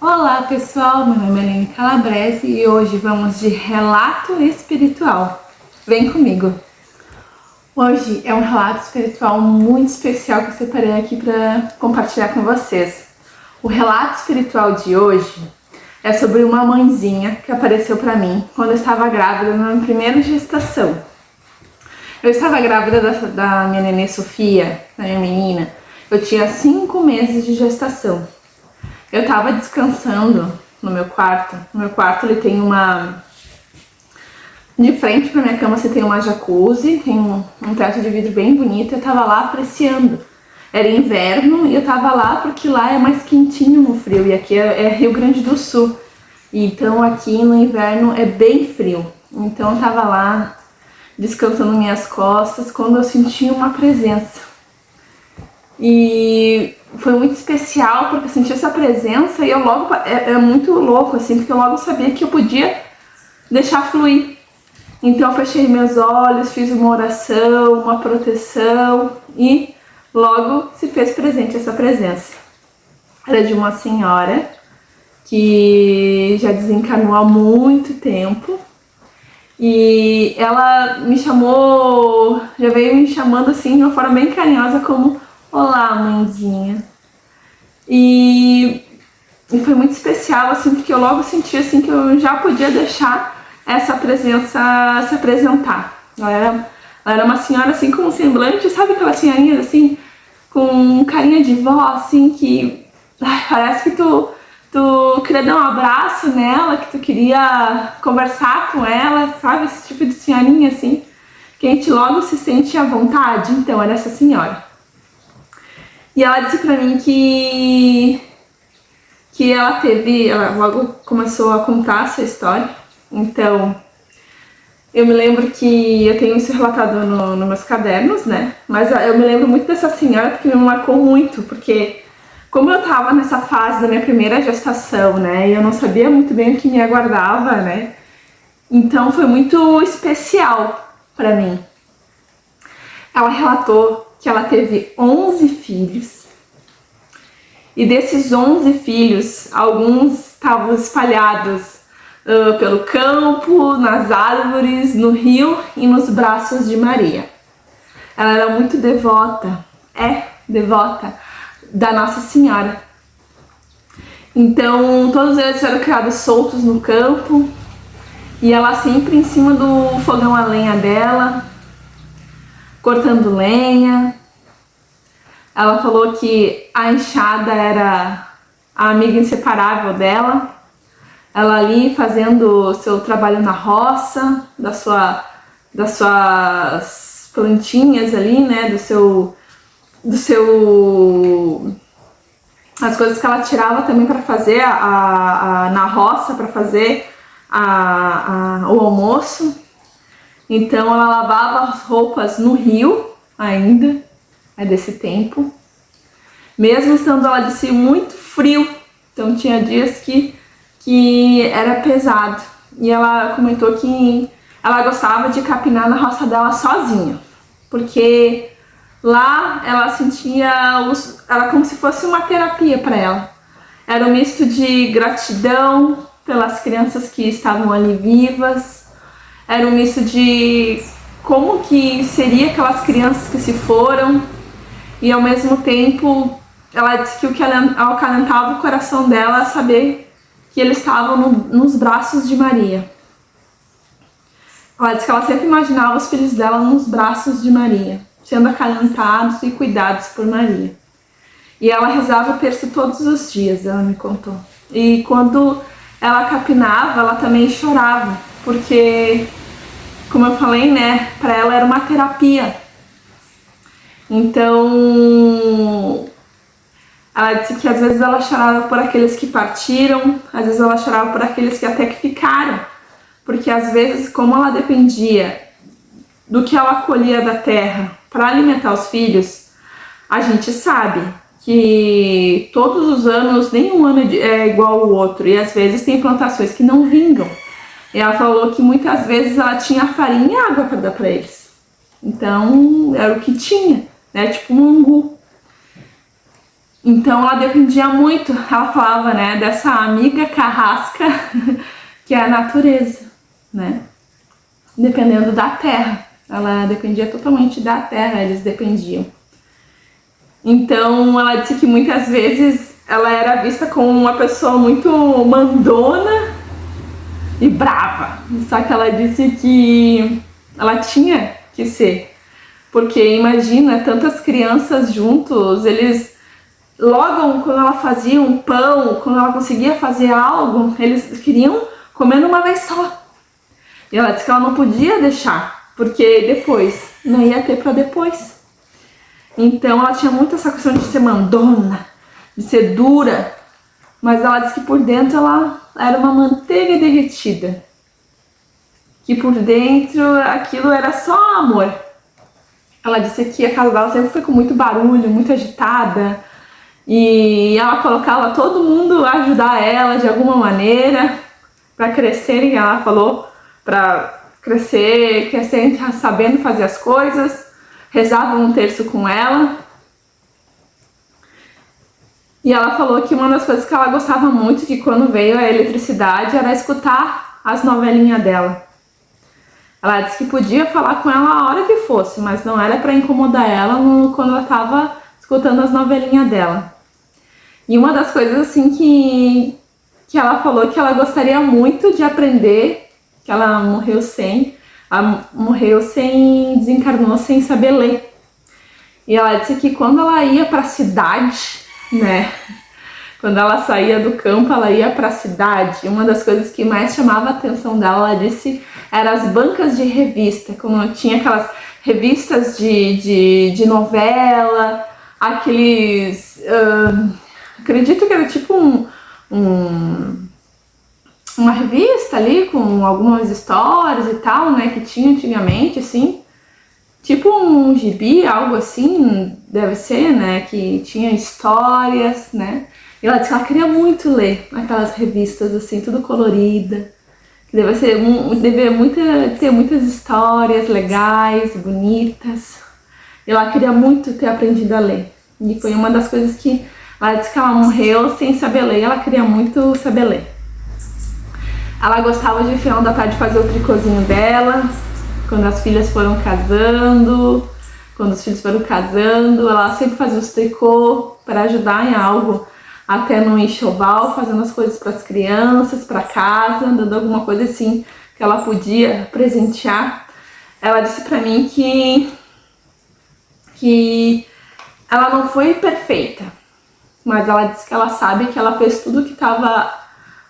Olá pessoal, meu nome é Aline Calabrese e hoje vamos de relato espiritual. Vem comigo! Hoje é um relato espiritual muito especial que eu separei aqui para compartilhar com vocês. O relato espiritual de hoje é sobre uma mãezinha que apareceu para mim quando eu estava grávida na minha primeira gestação. Eu estava grávida da minha nenê Sofia, da minha menina. Eu tinha 5 meses de gestação. Eu estava descansando no meu quarto. No meu quarto ele tem uma... De frente para minha cama você tem uma jacuzzi, tem um teto de vidro bem bonito. Eu estava lá apreciando. Era inverno e eu estava lá porque lá é mais quentinho no frio. E aqui é Rio Grande do Sul. Então aqui no inverno é bem frio. Então eu estava lá descansando minhas costas quando eu senti uma presença. E foi muito especial porque eu senti essa presença e eu logo... É muito louco assim, porque eu logo sabia que eu podia deixar fluir. Então eu fechei meus olhos, fiz uma oração, uma proteção e logo se fez presente essa presença. Era de uma senhora que já desencarnou há muito tempo e ela me chamou, já veio me chamando assim de uma forma bem carinhosa como olá, mãezinha. E foi muito especial, assim, porque eu logo senti, assim, que eu já podia deixar essa presença se apresentar. Ela era uma senhora, assim, com um semblante, sabe aquela senhorinha, assim, com carinha de vó, assim, que parece que tu queria dar um abraço nela, que tu queria conversar com ela, sabe? Esse tipo de senhorinha, assim, que a gente logo se sente à vontade. Então, era essa senhora. E ela disse pra mim que ela logo começou a contar essa história. Então, eu me lembro que eu tenho isso relatado nos meus cadernos, né? Mas eu me lembro muito dessa senhora porque me marcou muito, porque como eu tava nessa fase da minha primeira gestação, né? E eu não sabia muito bem o que me aguardava, né? Então foi muito especial pra mim. Ela relatou que ela teve 11 filhos e desses 11 filhos, alguns estavam espalhados pelo campo, nas árvores, no rio e nos braços de Maria. Ela era muito devota da Nossa Senhora. Então todos eles eram criados soltos no campo e ela sempre em cima do fogão a lenha dela, cortando lenha. Ela falou que a enxada era a amiga inseparável dela. Ela ali fazendo o seu trabalho na roça, das suas plantinhas ali, né, as coisas que ela tirava também para fazer na roça, para fazer o almoço. Então ela lavava as roupas no rio ainda, é desse tempo. Mesmo estando, ela disse, muito frio. Então tinha dias que era pesado. E ela comentou que ela gostava de capinar na roça dela sozinha. Porque lá ela sentia ela como se fosse uma terapia para ela. Era um misto de gratidão pelas crianças que estavam ali vivas. Era um misto de como que seria aquelas crianças que se foram. E ao mesmo tempo, ela disse que o que acalentava o coração dela é saber que eles estavam nos braços de Maria. Ela disse que ela sempre imaginava os filhos dela nos braços de Maria, sendo acalentados e cuidados por Maria. E ela rezava o terço todos os dias, ela me contou. E quando ela capinava, ela também chorava, porque, como eu falei, né, para ela era uma terapia. Então, ela disse que às vezes ela chorava por aqueles que partiram, às vezes ela chorava por aqueles que até que ficaram, porque às vezes, como ela dependia do que ela colhia da terra para alimentar os filhos, a gente sabe que todos os anos, nenhum ano é igual ao outro, e às vezes tem plantações que não vingam. E ela falou que muitas vezes ela tinha farinha e água para dar para eles. Então, era o que tinha, né? Tipo um angu. Então ela dependia muito, ela falava, né, dessa amiga carrasca que é a natureza, né? Dependendo da terra. Ela dependia totalmente da terra, eles dependiam. Então ela disse que muitas vezes ela era vista como uma pessoa muito mandona e brava. Só que ela disse que ela tinha que ser. Porque imagina, tantas crianças juntos, eles logo quando ela fazia um pão, quando ela conseguia fazer algo, eles queriam comer numa vez só. E ela disse que ela não podia deixar, porque depois, não ia ter para depois. Então ela tinha muito essa questão de ser mandona, de ser dura, mas ela disse que por dentro ela era uma manteiga derretida. Que por dentro aquilo era só amor. Ela disse que a casa dela sempre foi com muito barulho, muito agitada, e ela colocava todo mundo a ajudar ela de alguma maneira para crescerem, ela falou, para crescer sabendo fazer as coisas, rezavam um terço com ela. E ela falou que uma das coisas que ela gostava muito de quando veio a eletricidade era escutar as novelinhas dela. Ela disse que podia falar com ela a hora que fosse, mas não era para incomodar ela quando ela estava escutando as novelinhas dela. E uma das coisas assim que ela falou que ela gostaria muito de aprender, que ela morreu sem, desencarnou sem saber ler. E ela disse que quando ela ia para a cidade, né, quando ela saía do campo, ela ia para a cidade, uma das coisas que mais chamava a atenção dela, ela disse, eram as bancas de revista, quando tinha aquelas revistas de novela, aqueles... acredito que era tipo uma revista ali com algumas histórias e tal, né, que tinha antigamente, assim, tipo um gibi, algo assim, deve ser, né, que tinha histórias, né, e ela disse que ela queria muito ler aquelas revistas, assim, tudo colorida, que devia ter muitas histórias legais, bonitas, e ela queria muito ter aprendido a ler, e foi uma das coisas que ela disse que ela morreu sem saber ler, ela queria muito saber ler. Ela gostava de final da tarde fazer o tricôzinho dela, quando as filhas foram casando, ela sempre fazia os tricô para ajudar em algo, até no enxoval, fazendo as coisas para as crianças, para casa, dando alguma coisa assim que ela podia presentear. Ela disse para mim que ela não foi perfeita, mas ela disse que ela sabe que ela fez tudo que estava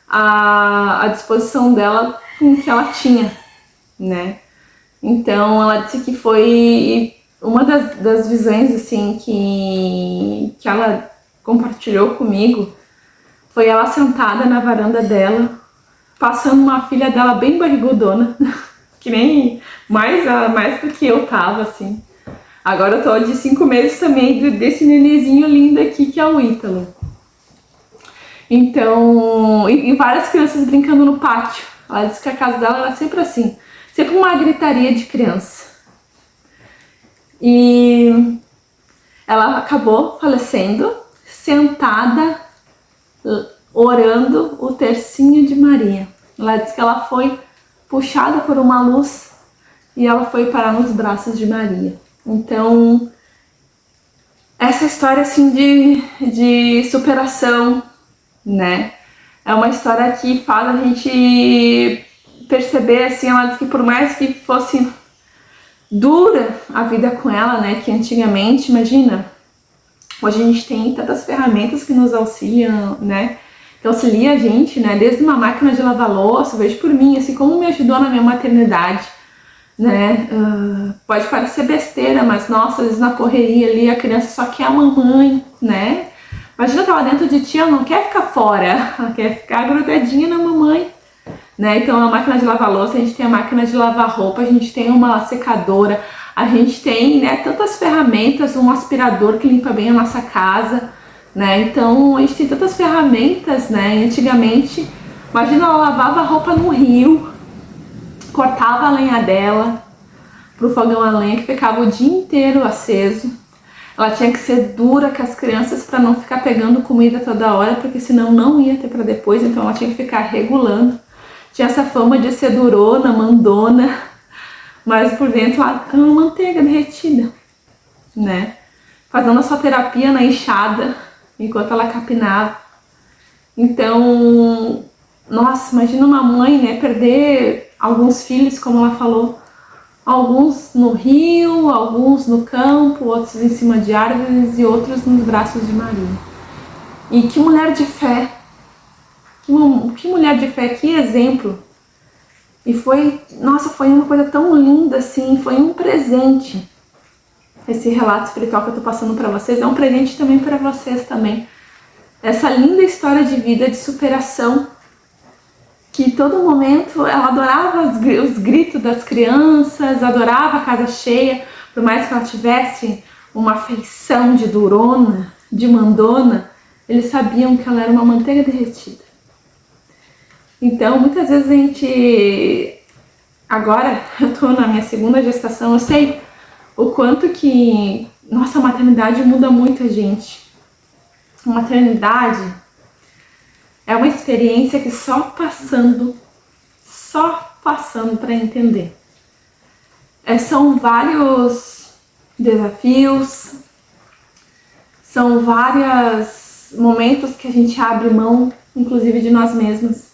à disposição dela com o que ela tinha, né? Então ela disse que foi uma das visões assim que ela compartilhou comigo, foi ela sentada na varanda dela, passando uma filha dela bem barrigudona, que nem mais do que eu tava, assim. Agora eu tô de 5 meses também desse nenenzinho lindo aqui, que é o Ítalo. Então, e várias crianças brincando no pátio. Ela disse que a casa dela era sempre assim, sempre uma gritaria de criança. E ela acabou falecendo, sentada, orando o tercinho de Maria. Ela disse que ela foi puxada por uma luz e ela foi parar nos braços de Maria. Então, essa história assim de superação, né? É uma história que faz a gente perceber, assim, ela diz que por mais que fosse dura a vida com ela, né? Que antigamente, imagina, hoje a gente tem tantas ferramentas que nos auxiliam, né? Que auxilia a gente, né? Desde uma máquina de lavar louça, vejo por mim, assim, como me ajudou na minha maternidade, né? Pode parecer besteira, mas nossa, às vezes na correria ali a criança só quer a mamãe, né? Imagina, ela dentro de ti, ela não quer ficar fora, ela quer ficar grudadinha na mamãe, né? Então a máquina de lavar louça, a gente tem a máquina de lavar roupa, a gente tem uma secadora, a gente tem, né, tantas ferramentas, um aspirador que limpa bem a nossa casa, né? Então a gente tem tantas ferramentas, né? Antigamente, imagina, ela lavava a roupa no rio, cortava a lenha dela pro fogão a lenha que ficava o dia inteiro aceso. Ela tinha que ser dura com as crianças para não ficar pegando comida toda hora, porque senão não ia ter para depois, então ela tinha que ficar regulando. Tinha essa fama de ser durona, mandona, mas por dentro ela era uma manteiga derretida, né? Fazendo a sua terapia na enxada, enquanto ela capinava. Então, nossa, imagina uma mãe, né, perder alguns filhos, como ela falou, alguns no rio, alguns no campo, outros em cima de árvores e outros nos braços de Maria. E que mulher de fé, que mulher de fé, que exemplo. E foi, nossa, foi uma coisa tão linda assim, foi um presente. Esse relato espiritual que eu tô passando para vocês é um presente também para vocês também. Essa linda história de vida, de superação, que todo momento ela adorava os gritos das crianças, adorava a casa cheia, por mais que ela tivesse uma feição de durona, de mandona, eles sabiam que ela era uma manteiga derretida. Então, muitas vezes a gente... Agora, eu tô na minha segunda gestação, eu sei o quanto que... Nossa, a maternidade muda muito a gente. A maternidade é uma experiência que só passando para entender. São vários desafios, são vários momentos que a gente abre mão, inclusive de nós mesmos.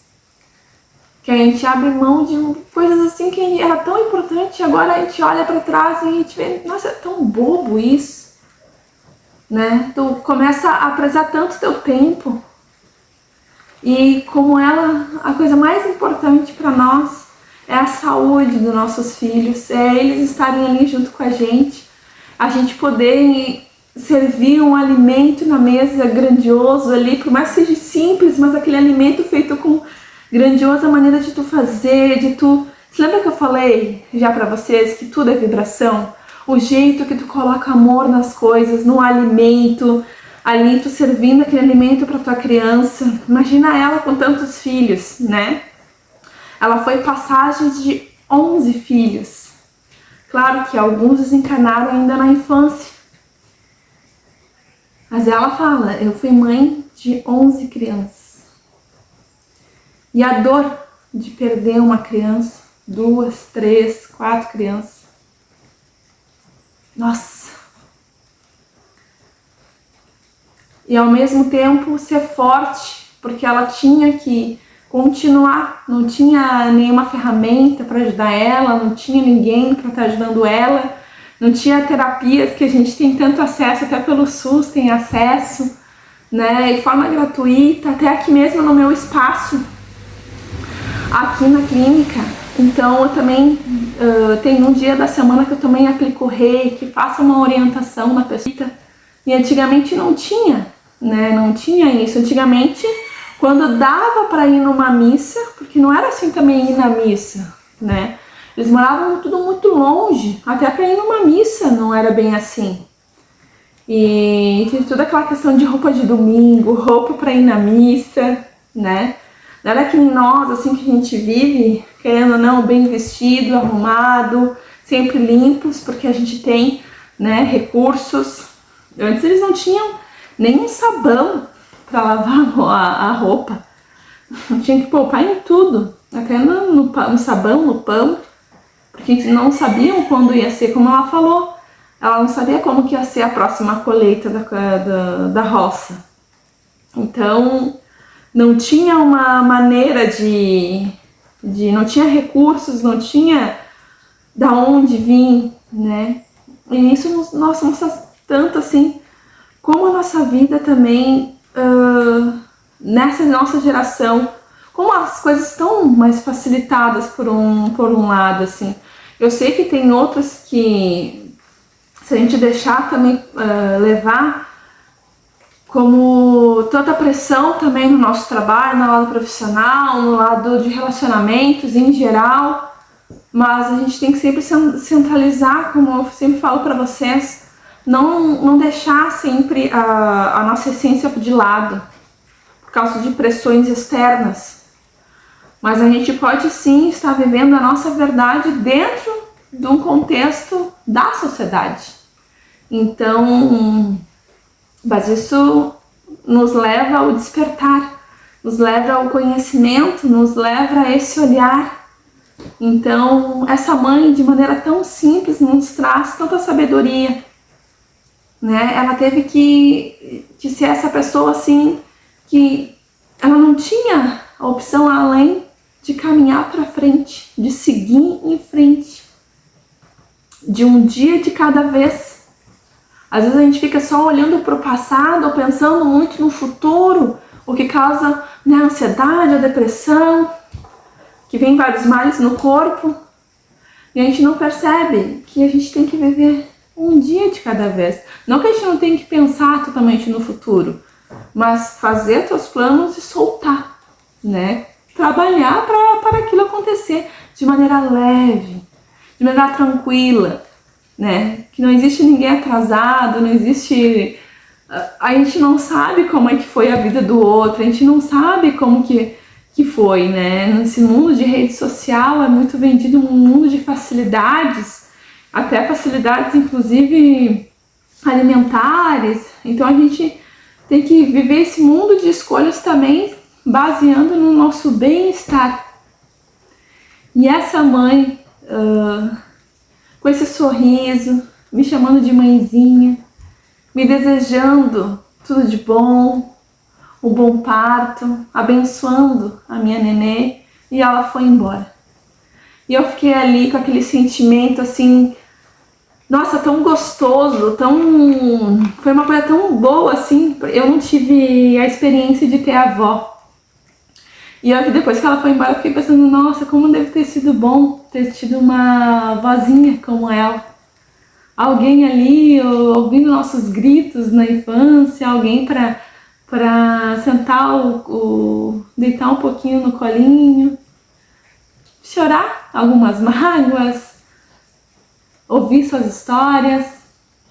Que a gente abre mão de coisas assim que era tão importante, agora a gente olha para trás e a gente vê, nossa, é tão bobo isso, né? Tu começa a prezar tanto teu tempo. E como a coisa mais importante para nós é a saúde dos nossos filhos, é eles estarem ali junto com a gente poder servir um alimento na mesa grandioso ali, por mais que seja simples, mas aquele alimento feito com grandiosa maneira de tu fazer, de tu... Você lembra que eu falei já para vocês que tudo é vibração? O jeito que tu coloca amor nas coisas, no alimento... Ali tu servindo aquele alimento para tua criança. Imagina ela com tantos filhos, né? Ela foi passagem de 11 filhos. Claro que alguns desencarnaram ainda na infância. Mas ela fala, eu fui mãe de 11 crianças. E a dor de perder uma criança, 2, 3, 4 crianças. Nossa! E ao mesmo tempo ser forte, porque ela tinha que continuar, não tinha nenhuma ferramenta para ajudar ela, não tinha ninguém para estar ajudando ela, não tinha terapias que a gente tem tanto acesso, até pelo SUS tem acesso, né, de forma gratuita, até aqui mesmo no meu espaço, aqui na clínica. Então eu também tenho um dia da semana que eu também aplico reiki, faço uma orientação na pessoa. E antigamente não tinha, né? Não tinha isso. Antigamente, quando dava para ir numa missa, porque não era assim também ir na missa, né? Eles moravam tudo muito longe, até para ir numa missa não era bem assim. E tinha toda aquela questão de roupa de domingo, roupa para ir na missa, né? Não era que nós, assim, que a gente vive, querendo ou não, bem vestido, arrumado, sempre limpos, porque a gente tem, né, recursos. Antes eles não tinham nenhum sabão para lavar a roupa. Tinha que poupar em tudo, até no sabão, no pão, porque eles não sabiam quando ia ser, como ela falou. Ela não sabia como que ia ser a próxima colheita da roça. Então, não tinha uma maneira não tinha recursos, não tinha da onde vir, né? E isso nos mostra tanto assim como a nossa vida também nessa nossa geração, como as coisas estão mais facilitadas por um lado, assim. Eu sei que tem outras que, se a gente deixar também levar, como tanta pressão também no nosso trabalho, no lado profissional, no lado de relacionamentos em geral, mas a gente tem que sempre centralizar, como eu sempre falo para vocês, não deixar sempre a nossa essência de lado, por causa de pressões externas. Mas a gente pode sim estar vivendo a nossa verdade dentro de um contexto da sociedade. Então, mas isso nos leva ao despertar, nos leva ao conhecimento, nos leva a esse olhar. Então, essa mãe, de maneira tão simples, nos traz tanta sabedoria, né? Ela teve que ser essa pessoa assim, que ela não tinha a opção além de caminhar para frente, de seguir em frente, de um dia de cada vez. Às vezes a gente fica só olhando para o passado ou pensando muito no futuro, o que causa, né, a ansiedade, a depressão, que vem vários males no corpo, e a gente não percebe que a gente tem que viver um dia de cada vez. Não que a gente não tenha que pensar totalmente no futuro, mas fazer seus planos e soltar, né? Trabalhar para aquilo acontecer de maneira leve, de maneira tranquila, né? Que não existe ninguém atrasado, não existe... A gente não sabe como é que foi a vida do outro, a gente não sabe como que foi, né? Nesse mundo de rede social é muito vendido um mundo de facilidades, até facilidades inclusive alimentares. Então a gente tem que viver esse mundo de escolhas também baseando no nosso bem-estar. E essa mãe, com esse sorriso, me chamando de mãezinha, me desejando tudo de bom, um bom parto, abençoando a minha nenê, e ela foi embora. E eu fiquei ali com aquele sentimento assim, nossa, tão gostoso, foi uma coisa tão boa assim. Eu não tive a experiência de ter avó. E depois que ela foi embora, eu fiquei pensando, nossa, como deve ter sido bom ter tido uma vozinha como ela. Alguém ali ouvindo nossos gritos na infância, alguém para sentar, deitar um pouquinho no colinho, chorar algumas mágoas, ouvir suas histórias.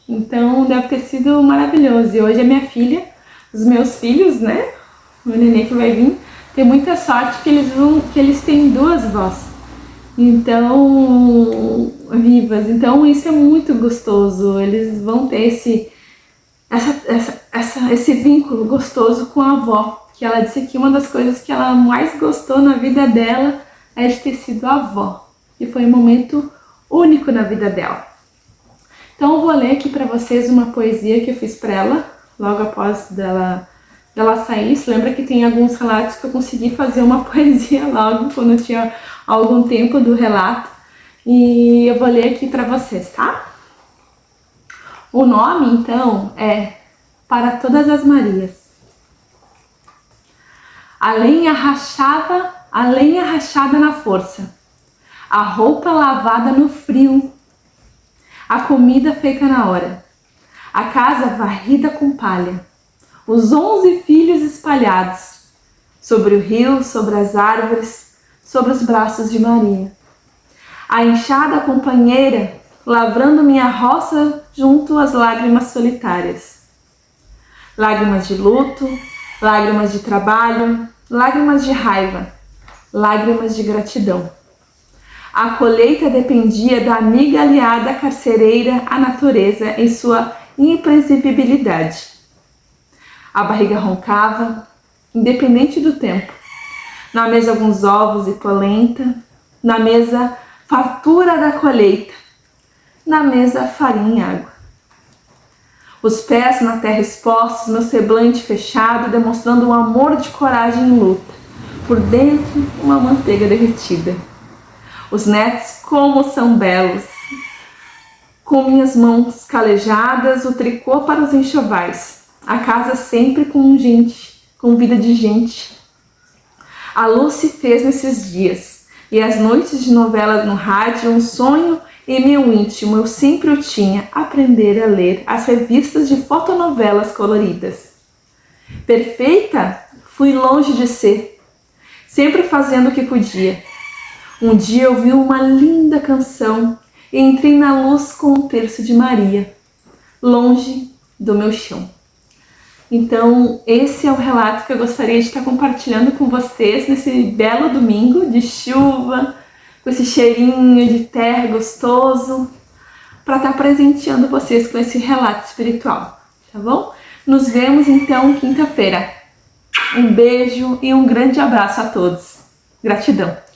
Então deve ter sido maravilhoso. E hoje a minha filha, os meus filhos, né, o neném que vai vir, tem muita sorte que eles têm duas vós, então vivas. Então isso é muito gostoso. Eles vão ter esse vínculo gostoso com a avó, que ela disse que uma das coisas que ela mais gostou na vida dela é de ter sido avó, e foi um momento único na vida dela. Então eu vou ler aqui para vocês uma poesia que eu fiz para ela logo após dela sair. Se lembra que tem alguns relatos que eu consegui fazer uma poesia logo quando eu tinha algum tempo do relato, e eu vou ler aqui para vocês, tá? O nome, então, é Para Todas as Marias. A lenha rachada na força, a roupa lavada no frio, a comida feita na hora, a casa varrida com palha, os 11 filhos espalhados sobre o rio, sobre as árvores, sobre os braços de Maria. A enxada companheira lavrando minha roça junto às lágrimas solitárias. Lágrimas de luto, lágrimas de trabalho, lágrimas de raiva, lágrimas de gratidão. A colheita dependia da amiga aliada carcereira à natureza em sua imprevisibilidade. A barriga roncava, independente do tempo. Na mesa alguns ovos e polenta, na mesa fartura da colheita, na mesa farinha e água. Os pés na terra expostos, meu semblante fechado, demonstrando um amor de coragem em luta. Por dentro, uma manteiga derretida. Os netos como são belos. Com minhas mãos calejadas, o tricô para os enxovais. A casa sempre com vida de gente. A luz se fez nesses dias, e as noites de novelas no rádio, um sonho em meu íntimo eu sempre o tinha, aprender a ler as revistas de fotonovelas coloridas. Perfeita? Fui longe de ser, sempre fazendo o que podia. Um dia eu vi uma linda canção e entrei na luz com o terço de Maria, longe do meu chão. Então, esse é o relato que eu gostaria de estar compartilhando com vocês nesse belo domingo de chuva, com esse cheirinho de terra gostoso, para estar presenteando vocês com esse relato espiritual, tá bom? Nos vemos então quinta-feira. Um beijo e um grande abraço a todos. Gratidão!